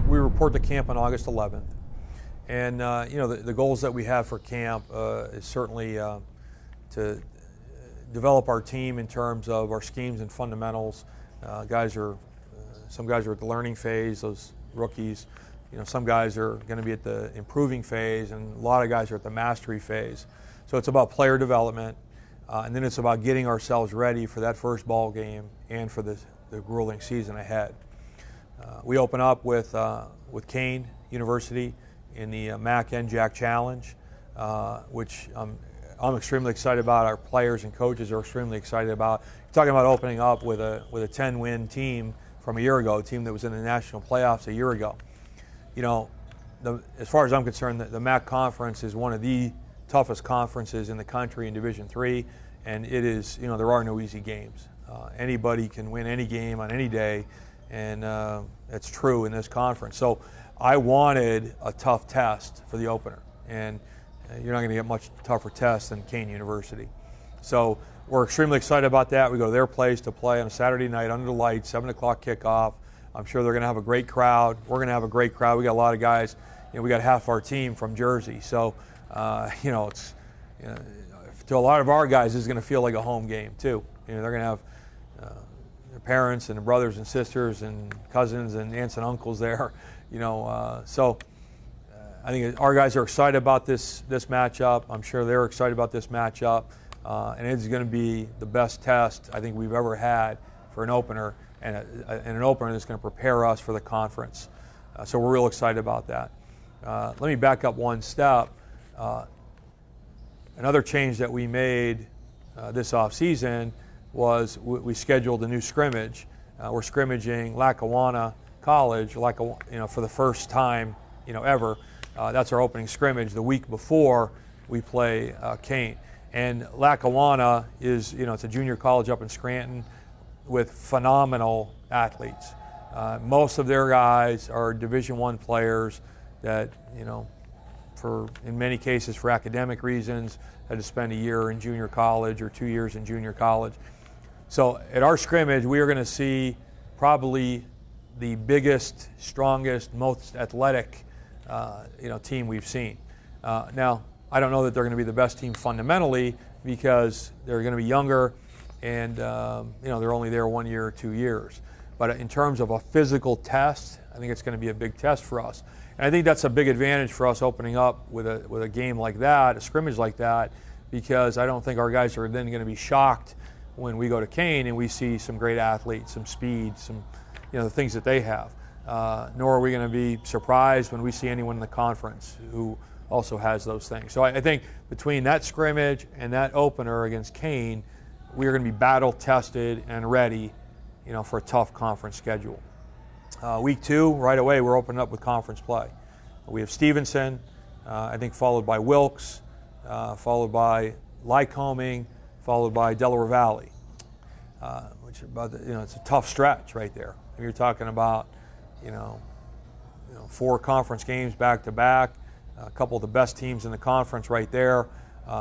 we report to camp on August 11th. And, the goals that we have for camp is certainly to develop our team in terms of our schemes and fundamentals. Some guys are at the learning phase, those rookies. Some guys are going to be at the improving phase, and a lot of guys are at the mastery phase. So it's about player development, and then it's about getting ourselves ready for that first ball game and for the grueling season ahead. We open up with Kane University in the MAC NJAC Challenge, which I'm extremely excited about. Our players and coaches are extremely excited about. You're talking about opening up with a 10-win team from a year ago, a team that was in the national playoffs a year ago. As far as I'm concerned, the MAC conference is one of the toughest conferences in the country in Division III, and it is, there are no easy games. Anybody can win any game on any day, and it's true in this conference. So I wanted a tough test for the opener, and you're not going to get much tougher test than Kane University. So we're extremely excited about that. We go to their place to play on a Saturday night under the lights, 7 o'clock kickoff. I'm sure they're going to have a great crowd. We're going to have a great crowd. We got a lot of guys. We got half our team from Jersey. So, it's to a lot of our guys, it's going to feel like a home game too. They're going to have their parents and brothers and sisters and cousins and aunts and uncles there. So I think our guys are excited about this matchup. I'm sure they're excited about this matchup, and it's going to be the best test I think we've ever had for an opener, and an opener that's going to prepare us for the conference. So we're real excited about that. Let me back up one step. Another change that we made this off-season was we scheduled a new scrimmage. We're scrimmaging Lackawanna College, for the first time, ever. That's our opening scrimmage the week before we play Kane. And Lackawanna is, it's a junior college up in Scranton with phenomenal athletes. Most of their guys are Division I players that, in many cases for academic reasons, had to spend a year in junior college or 2 years in junior college. So at our scrimmage, we are going to see probably the biggest, strongest, most athletic team we've seen. Now, I don't know that they're going to be the best team fundamentally because they're going to be younger and they're only there 1 year or 2 years. But in terms of a physical test, I think it's going to be a big test for us. And I think that's a big advantage for us opening up with a game like that, a scrimmage like that, because I don't think our guys are then going to be shocked when we go to Kane and we see some great athletes, some speed, some the things that they have. Nor are we going to be surprised when we see anyone in the conference who also has those things. So I think between that scrimmage and that opener against Kane, we are going to be battle tested and ready, for a tough conference schedule. Week 2, right away, we're opening up with conference play. We have Stevenson, I think followed by Wilkes, followed by Lycoming, followed by Delaware Valley, which it's a tough stretch right there. You're talking about, 4 conference games back to back, a couple of the best teams in the conference right there.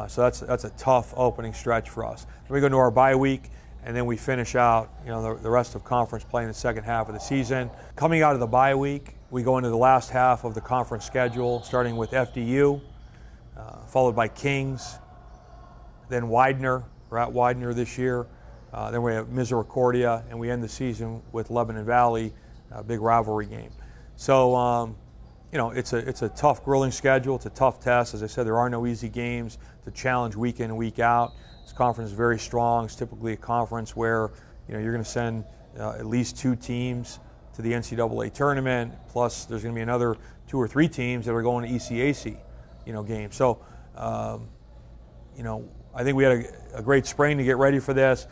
So that's a tough opening stretch for us. Then we go to our bye week, and then we finish out, the rest of conference play in the second half of the season. Coming out of the bye week, we go into the last half of the conference schedule, starting with FDU, followed by Kings, then Widener. We're at Widener this year. Then we have Misericordia, and we end the season with Lebanon Valley, a big rivalry game. So, it's a tough, grueling schedule. It's a tough test. As I said, there are no easy games to challenge week in and week out. This conference is very strong. It's typically a conference where, you're going to send at least 2 teams to the NCAA tournament, plus there's going to be another 2 or 3 teams that are going to ECAC, games. So, I think we had a great spring to get ready for this.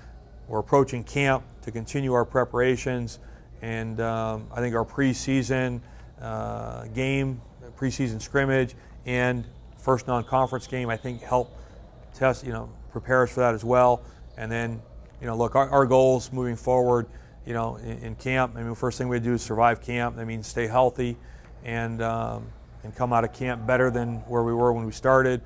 We're approaching camp to continue our preparations, and I think our preseason game, preseason scrimmage, and first non-conference game, I think help test, prepare us for that as well. And then, look, our goals moving forward, in camp. I mean, the first thing we do is survive camp. That means stay healthy and come out of camp better than where we were when we started.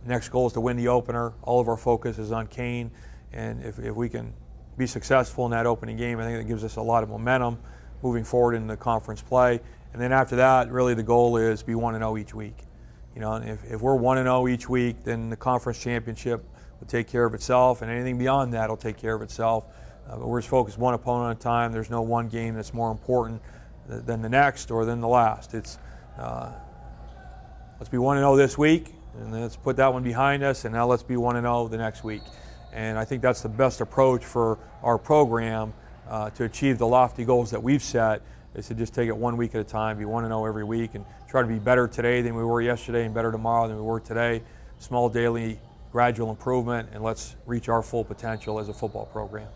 Next goal is to win the opener. All of our focus is on Kane, and if we can be successful in that opening game, I think that gives us a lot of momentum moving forward in the conference play. And then after that, really the goal is be 1-0 each week. You know, and if we're 1-0 each week, then the conference championship will take care of itself, and anything beyond that will take care of itself. But we're just focused one opponent at a time. There's no one game that's more important than the next or than the last. It's let's be 1-0 this week, and then let's put that one behind us, and now let's be 1-0 the next week. And I think that's the best approach for our program to achieve the lofty goals that we've set, is to just take it 1 week at a time, be 1-0 every week, and try to be better today than we were yesterday and better tomorrow than we were today. Small daily gradual improvement, and let's reach our full potential as a football program.